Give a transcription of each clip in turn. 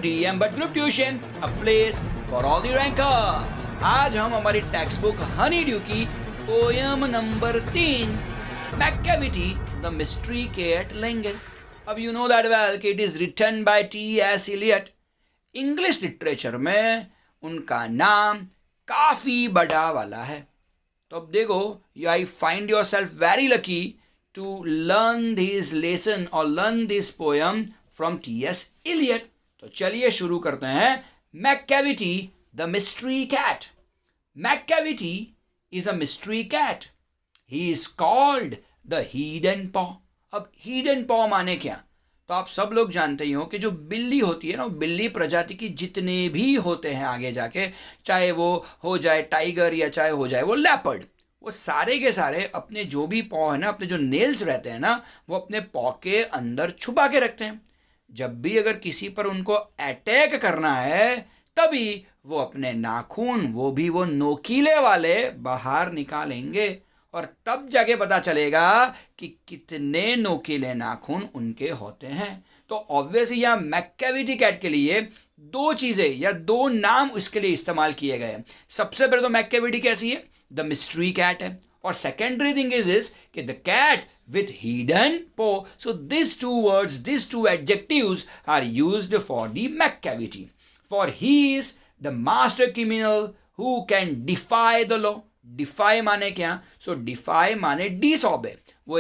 DM Butler Tuition, a place for all the rankers. आज हम हमारी टेक्स्ट बुक हनी ड्यू की poem number 3 Macavity the mystery cat लेंगे. अब you know that well कि it is written by T.S. Eliot. English literature में उनका नाम काफी बड़ा वाला है. तो अब देखो, I find your self very lucky to learn this lesson or learn this poem from T.S. Eliot. तो चलिए शुरू करते हैं. Macavity the mystery cat. Macavity is a mystery cat. He is called the hidden paw. अब hidden paw माने क्या? तो आप सब लोग जानते ही हो कि जो बिल्ली होती है ना, बिल्ली प्रजाति की जितने भी होते हैं आगे जाके, चाहे वो हो जाए टाइगर या चाहे हो जाए वो लेपर्ड, वो सारे के सारे अपने जो भी पॉ है ना, अपने जो नेल्स रहते हैं ना, वो अपने पॉ के अंदर छुपा के रखते हैं. जब भी अगर किसी पर उनको अटैक करना है तभी वो अपने नाखून, वो भी वो नोकीले वाले, बाहर निकालेंगे और तब जाके पता चलेगा कि कितने नोकीले नाखून उनके होते हैं. तो ऑब्वियसली यहाँ मैकैविटी कैट के लिए दो चीजें या दो नाम इसके लिए इस्तेमाल किए गए हैं. सबसे पहले तो मैकैविटी कैसी है? द मिस्ट्री कैट है. और सेकेंडरी थिंग इज कि the cat with hidden paw. So these two words, these two adjectives are used for the McCavity. For he is the master criminal who can defy the law. Defy माने क्या? So defy माने disobey. वो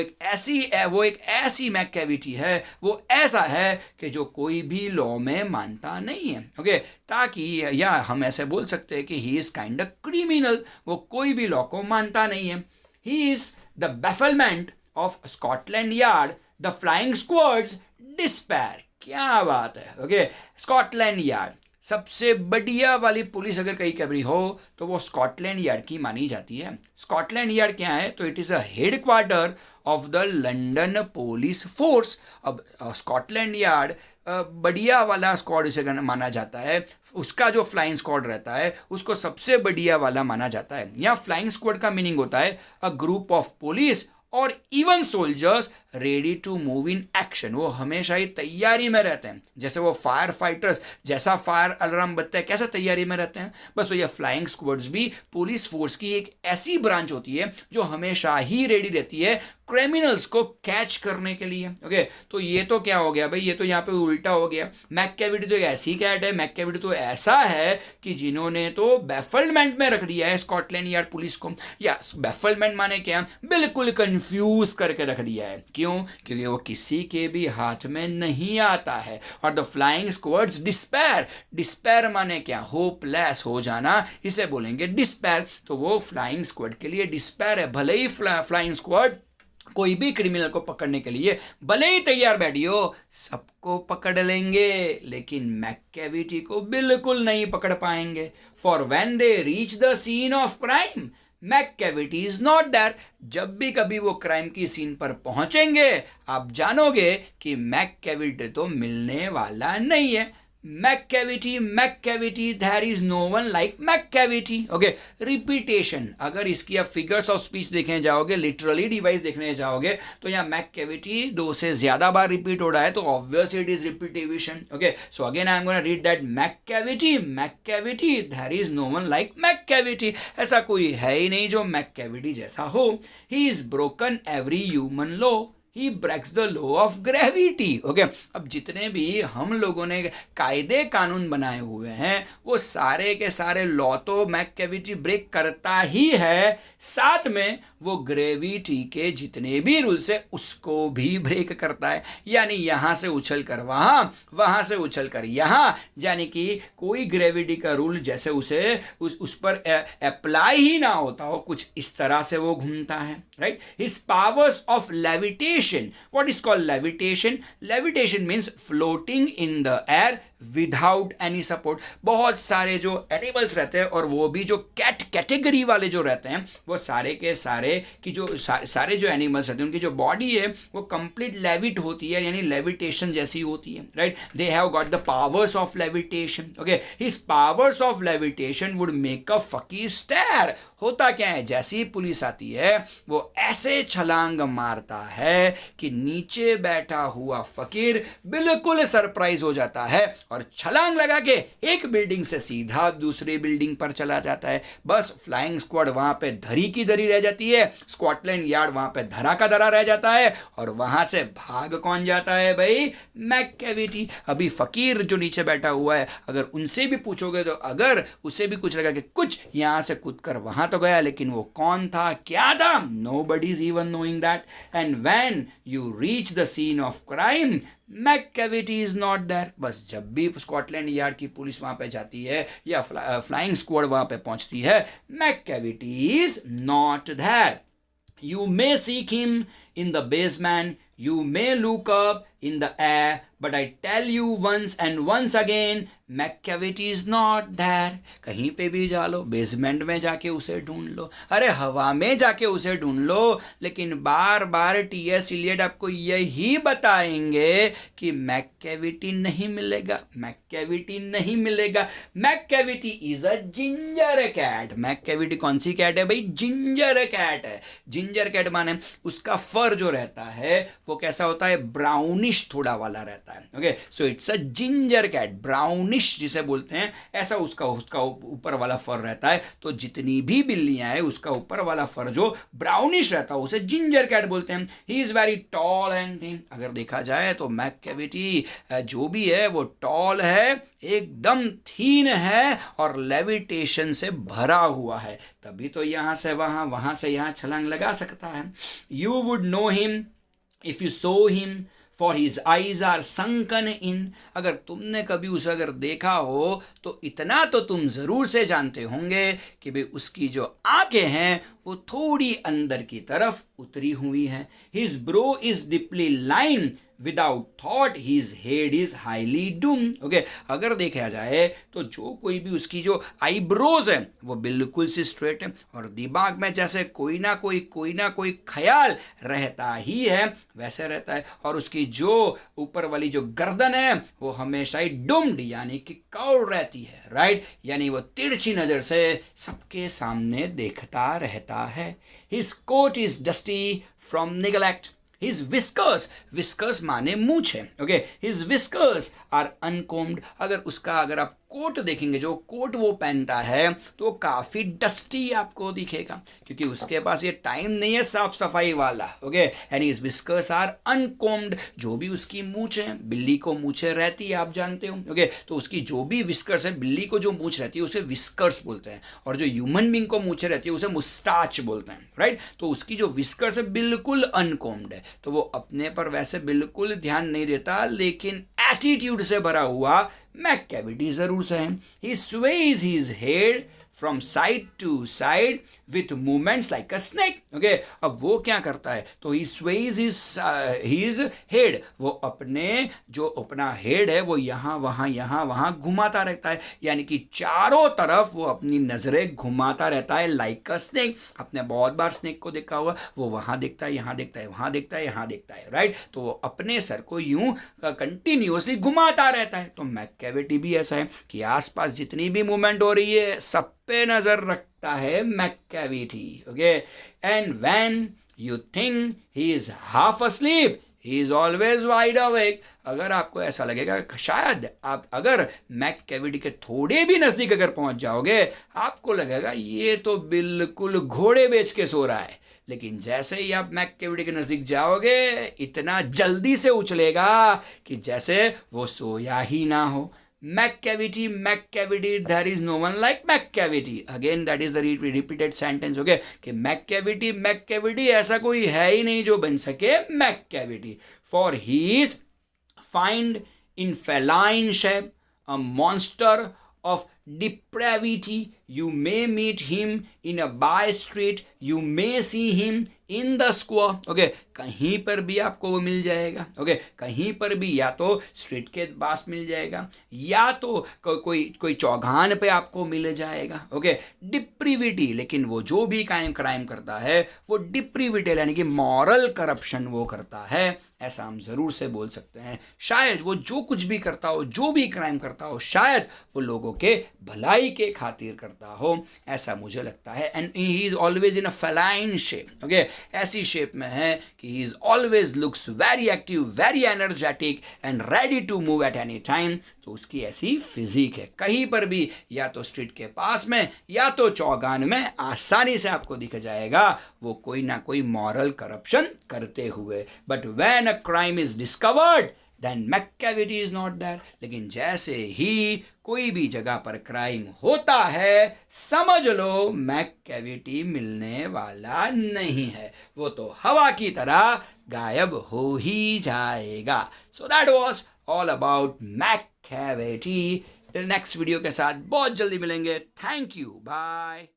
एक ऐसी मैकैविटी है, वो ऐसा है कि जो कोई भी लॉ में मानता नहीं है. ओके, ताकि या हम ऐसे बोल सकते हैं कि he is kind of criminal. वो कोई भी लॉ को मानता नहीं है. He is the bafflement of Scotland Yard, the flying squad's despair. क्या बात है. ओके, स्कॉटलैंड यार्ड सबसे बढ़िया वाली पुलिस अगर कहीं कभी हो तो वो स्कॉटलैंड यार्ड की मानी जाती है. स्कॉटलैंड यार्ड क्या है? तो it is a head quarter of the London police force. अब स्कॉटलैंड यार्ड बढ़िया वाला स्क्वाड इसे माना जाता है. उसका जो फ्लाइंग स्क्वाड रहता है उसको सबसे बढ़िया वाला माना जाता है. यहाँ फ्लाइंग स्क्वाड का मीनिंग होता है अ ग्रुप ऑफ पुलिस और even soldiers ready to move in action. वो हमेशा ही तैयारी में रहते हैं. जैसे वो फायर फाइटर्स, जैसा फायर अलार्म बजता है कैसे तैयारी में रहते हैं, बस तो ये फ्लाइंग स्क्वाड्स भी पुलिस फोर्स की एक ऐसी ब्रांच होती है जो हमेशा ही रेडी रहती है क्रिमिनल्स को कैच करने के लिए. ओके, तो ये तो क्या हो गया भाई, ये तो यहाँ पे उल्टा हो गया. मैकैविटी तो एक ऐसी कैट है, मैकैविटी तो ऐसा है कि जिन्होंने तो बेफलमेंट में रख दिया है स्कॉटलैंड यार्ड पुलिस को. या बेफलमेंट माने क्या? बिल्कुल कंफ्यूज करके रख दिया है. क्यों? क्योंकि वो किसी के भी हाथ में नहीं आता है. और the flying squad's despair. Despair माने क्या? होपलेस हो जाना, इसे बोलेंगे डिस्पेयर. तो वो फ्लाइंग स्क्वाड के लिए डिस्पेयर है. भले ही फ्लाइंग स्क्वाड कोई भी क्रिमिनल को पकड़ने के लिए भले ही तैयार बैठी हो, सबको पकड़ लेंगे, लेकिन मैकैविटी को बिल्कुल नहीं पकड़ पाएंगे. For when they reach the scene of crime, Macavity is not there. जब भी कभी वो क्राइम की सीन पर पहुंचेंगे, आप जानोगे कि मैकैविटी तो मिलने वाला नहीं है. Macavity, there is no one like Macavity. Okay, repetition, अगर इसकी आप फिगर्स ऑफ स्पीच देखने जाओगे, लिटरली डिवाइस देखने जाओगे, तो यहाँ मैकैविटी 2 से ज्यादा बार रिपीट हो रहा है, तो obvious it is repetition. Okay, so again I am gonna read that. Macavity, there is no one like Macavity. ऐसा कोई है ही नहीं जो मैकैविटी जैसा हो. He is broken every human law. He breaks the law of gravity. Okay, अब जितने भी हम लोगों ने कायदे कानून बनाए हुए हैं वो सारे के सारे लॉ तो मैकैविटी ब्रेक करता ही है, साथ में वो ग्रेविटी के जितने भी रूल्स है उसको भी ब्रेक करता है. यानी यहाँ से उछल कर वहाँ से उछल कर यहाँ, यानी कि कोई ग्रेविटी का रूल जैसे उस पर अप्लाई ही ना होता हो, कुछ इस तरह से वो घूमता है. Right. His powers of levitation. What is called levitation? Levitation means floating in the air without any support. बहुत सारे जो एनिमल्स रहते हैं और वो भी जो कैट कैटेगरी वाले जो रहते हैं, वो सारे के सारे की जो सारे जो एनिमल्स रहते हैं उनकी जो बॉडी है वो कंप्लीट लेविट होती है, यानी लेविटेशन जैसी होती है. Right. They have got the powers of levitation. Okay, his powers of levitation would make a फकीर स्टेयर. होता क्या है, जैसी ही पुलिस आती है वो ऐसे छलांग मारता है कि नीचे बैठा हुआ फकीर बिल्कुल सरप्राइज हो जाता है और छलांग लगा के एक बिल्डिंग से सीधा दूसरी बिल्डिंग पर चला जाता है। बस फ्लाइंग स्क्वाड वहां पे धरी की धरी रह जाती है, स्कॉटलैंड यार्ड वहां पे धरा का धरा रह जाता है, और वहां से भाग कौन जाता है भाई? मैककेविटी। अभी फकीर जो नीचे बैठा हुआ है, अगर उनसे भी पूछोगे तो अगर उसे भी कुछ लगा कि कुछ यहां से कूद कर वहां तो गया, लेकिन वो कौन था, क्या था? Nobody is even knowing that. And when you reach the scene of crime, Macavity is not there. बस जब भी स्कॉटलैंड यार्ड की पुलिस वहां पे जाती है या फ्लाइंग स्क्वाड वहां पे पहुंचती है, Macavity is not there. You may seek him in the basement, you may look up in the air, but I tell you once and once again, Macavity is not there. कहीं पे भी जा लो, basement में जाके उसे ढूंढ लो, अरे हवा में जाके उसे ढूंढ लो, लेकिन बार बार टी.एस. इलियट आपको यही बताएंगे कि मैककेविटी नहीं मिलेगा, मैककेविटी नहीं मिलेगा। मैककेविटी इज अ जिंजर कैट। मैककेविटी कौन सी कैट है भाई? जिंजर कैट है। जिंजर कैट माने उसका फर जो रहता है वो कैसा होता है? ब्राउनिश थोड़ा वाला रहता है। Okay, so it's a ginger cat. Brownish जिसे बोलते हैं, ऐसा उसका ऊपर वाला फर रहता है। तो जितनी भी बिल्लियां हैं उसका ऊपर वाला फर जो ब्राउनिश रहता है उसे जिंजर कैट बोलते हैं। He is very tall and thin. अगर देखा जाए तो मैककेविटी जो भी है वो टॉल है, एकदम थीन है और लेविटेशन से भरा हुआ है, तभी तो यहां से वहां, वहां से यहां छलांग लगा सकता है। You would know him if you saw him, for his eyes are sunken in. अगर तुमने कभी उसे अगर देखा हो तो इतना तो तुम जरूर से जानते होंगे कि भाई उसकी जो आंखें हैं वो थोड़ी अंदर की तरफ उतरी हुई हैं। His bro is deeply line, without thought his head is highly Doom. Okay, अगर देखा जाए तो जो कोई भी उसकी जो आईब्रोज है वो बिल्कुल सी स्ट्रेट है, और दिमाग में जैसे कोई ना कोई ख्याल रहता ही है वैसे रहता है, और उसकी जो ऊपर वाली जो गर्दन है वो हमेशा ही डुम्ड यानी कि कर्व रहती है, राइट, यानी वो तिरछी नजर से सबके सामने देखता रहता है। His coat is dusty from neglect. His whiskers माने मूछ है। Okay, his whiskers are uncombed। अगर आप कोट देखेंगे, जो कोट वो पहनता है तो काफी डस्टी आपको दिखेगा, क्योंकि उसके पास ये टाइम नहीं है साफ सफाई वाला। Okay, and his whiskers are uncombed। जो भी उसकी मूछ है, बिल्ली को मूछें रहती है, आप जानते हो। ओके, तो उसकी जो भी whiskers है, बिल्ली को जो मूछ रहती है उसे whiskers बोलते हैं, और जो ह्यूमन बींग को मूछें रहती है उसे मुस्टाच बोलते हैं, राइट। तो उसकी जो whiskers है बिल्कुल अनकोम्ड है, तो वो अपने पर वैसे बिल्कुल ध्यान नहीं देता, लेकिन एटीट्यूड से भरा हुआ मैककेविटी जरूर से है। He sways his head from side to side with movements like a snake। Okay, अब वो क्या करता है? तो he sways his head, वो अपना हेड है वो यहाँ वहाँ घुमाता रहता है, यानी कि चारों तरफ वो अपनी नजरें घुमाता रहता है लाइक अ स्नेक। आपने बहुत बार स्नेक को देखा होगा, वो वहाँ देखता है, यहाँ देखता है, वहाँ देखता है, यहाँ देखता है, राइट। तो वो अपने सर को यूं कंटिन्यूअसली घुमाता रहता है। तो मैककेविटी भी ऐसा है कि आसपास जितनी भी मूवमेंट हो रही है सब पे नजर रखता है Macavity. Okay, and when you think he is half asleep, he is always wide awake. अगर आपको ऐसा लगेगा, शायद आप अगर मैककेविटी के थोड़े भी नजदीक अगर पहुंच जाओगे, आपको लगेगा ये तो बिल्कुल घोड़े बेच के सो रहा है, लेकिन जैसे ही आप मैककेविटी के नजदीक जाओगे इतना जल्दी से उछलेगा कि जैसे वो सोया ही ना हो। मैककेविटी, there is no one like मैककेविटी। Again, that is the repeated sentence, okay? कि मैककेविटी ऐसा कोई है ही नहीं जो बन सके मैककेविटी। For he is found in feline shape, a monster of depravity. You may meet him in a by street, you may see him in the square। Okay, कहीं पर भी आपको वो मिल जाएगा। ओके, कहीं पर भी, या तो स्ट्रीट के पास मिल जाएगा, या तो कोई चौगान पे आपको मिल जाएगा। ओके, डिप्रीविटी, लेकिन वो जो भी क्राइम करता है वो डिप्रीविटी यानी कि मॉरल करप्शन वो करता है, ऐसा हम जरूर से बोल सकते हैं। शायद वो जो कुछ भी करता हो, जो भी क्राइम करता हो, शायद वो लोगों के भलाई के खातिर करता हो, ऐसा मुझे लगता है। And he is always in a feline shape, okay, ऐसी शेप में है कि he is always looks very active, very energetic and ready to move at any time. तो उसकी ऐसी फिजिक है, कहीं पर भी, या तो स्ट्रीट के पास में या तो चौगान में, आसानी से आपको दिख जाएगा वो कोई ना कोई मॉरल करप्शन करते हुए। But when a crime is discovered then Macavity is not there. लेकिन जैसे ही कोई भी जगह पर क्राइम होता है, समझ लो मैकैविटी मिलने वाला नहीं है, वो तो हवा की तरह गायब हो ही जाएगा। So that was all about Macavity. Next video के साथ बहुत जल्दी मिलेंगे। Thank you, bye.